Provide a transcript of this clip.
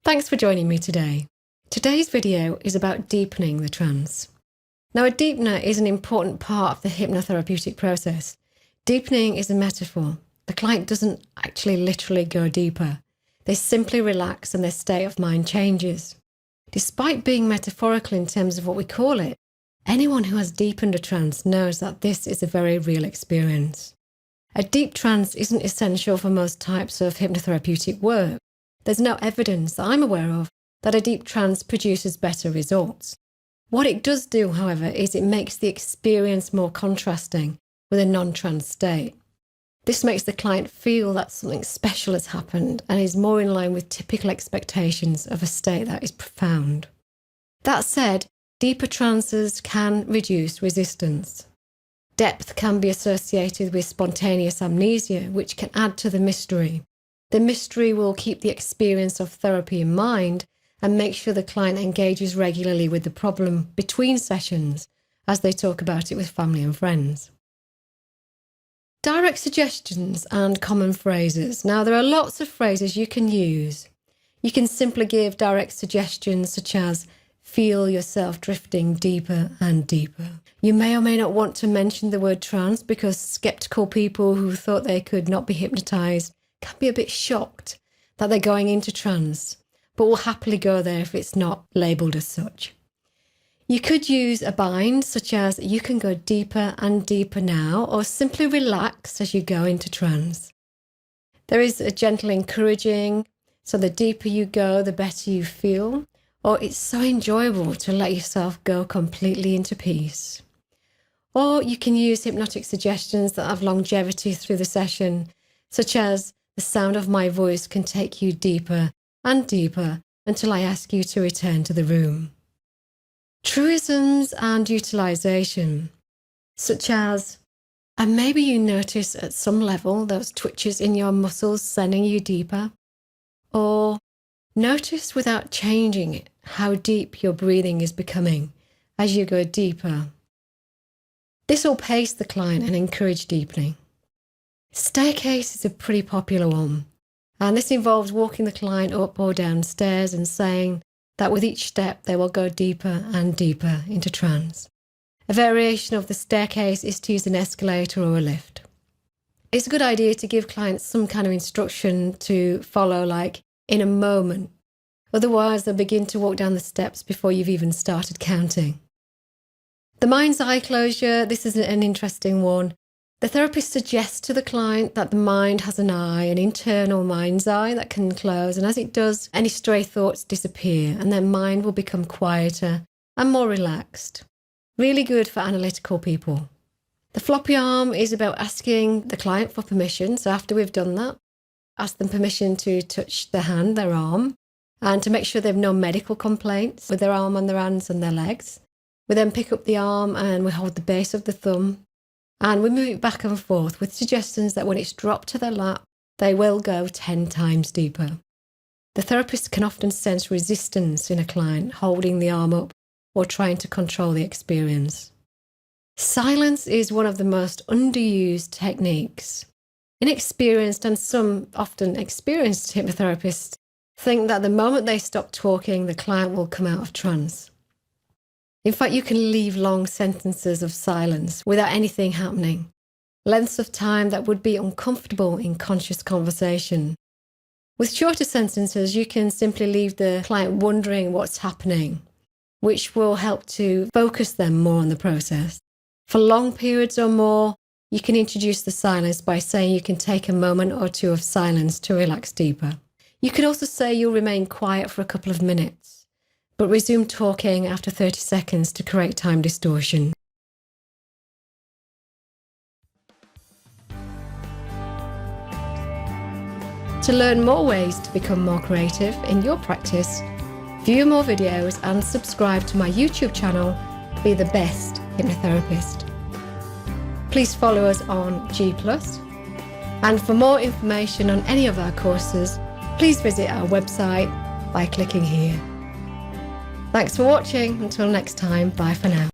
Thanks for joining me today. Today's video is about deepening the trance. Now, a deepener is an important part of the hypnotherapeutic process. Deepening is a metaphor. The client doesn't actually literally go deeper. They simply relax and their state of mind changes. Despite being metaphorical in terms of what we call it, anyone who has deepened a trance knows that this is a very real experience. A deep trance isn't essential for most types of hypnotherapeutic work. There's no evidence that I'm aware of that a deep trance produces better results. What it does do, however, is it makes the experience more contrasting with a non-trance state. This makes the client feel that something special has happened and is more in line with typical expectations of a state that is profound. That said, deeper trances can reduce resistance. Depth can be associated with spontaneous amnesia, which can add to the mystery. The mystery will keep the experience of therapy in mind and make sure the client engages regularly with the problem between sessions as they talk about it with family and friends. Direct suggestions and common phrases. Now, there are lots of phrases you can use. You can simply give direct suggestions such as feel yourself drifting deeper and deeper. You may or may not want to mention the word trance because skeptical people who thought they could not be hypnotized can be a bit shocked that they're going into trance, but will happily go there if it's not labelled as such. You could use a bind, such as you can go deeper and deeper now, or simply relax as you go into trance. There is a gentle encouraging, so the deeper you go, the better you feel, or it's so enjoyable to let yourself go completely into peace. Or you can use hypnotic suggestions that have longevity through the session, such as the sound of my voice can take you deeper and deeper until I ask you to return to the room. Truisms and utilization, such as, and maybe you notice at some level those twitches in your muscles sending you deeper, or notice without changing it how deep your breathing is becoming as you go deeper. This will pace the client and encourage deepening. Staircase is a pretty popular one, and this involves walking the client up or down stairs and saying that with each step they will go deeper and deeper into trance. A variation of the staircase is to use an escalator or a lift. It's a good idea to give clients some kind of instruction to follow, like in a moment. Otherwise, they'll begin to walk down the steps before you've even started counting. The mind's eye closure, this is an interesting one. The therapist suggests to the client that the mind has an eye, an internal mind's eye that can close, and as it does, any stray thoughts disappear and their mind will become quieter and more relaxed. Really good for analytical people. The floppy arm is about asking the client for permission, so after we've done that, ask them permission to touch their hand, their arm, and to make sure they have no medical complaints with their arm and their hands and their legs. We then pick up the arm and we hold the base of the thumb, and we move it back and forth with suggestions that when it's dropped to their lap, they will go 10 times deeper. The therapist can often sense resistance in a client holding the arm up or trying to control the experience. Silence is one of the most underused techniques. Inexperienced and some often experienced hypnotherapists think that the moment they stop talking, the client will come out of trance. In fact, you can leave long sentences of silence without anything happening, lengths of time that would be uncomfortable in conscious conversation. With shorter sentences, you can simply leave the client wondering what's happening, which will help to focus them more on the process. For long periods or more, you can introduce the silence by saying you can take a moment or two of silence to relax deeper. You can also say you'll remain quiet for a couple of minutes, but resume talking after 30 seconds to create time distortion. To learn more ways to become more creative in your practice, view more videos and subscribe to my YouTube channel, Be the Best Hypnotherapist. Please follow us on G+, and for more information on any of our courses, please visit our website by clicking here. Thanks for watching. Until next time, bye for now.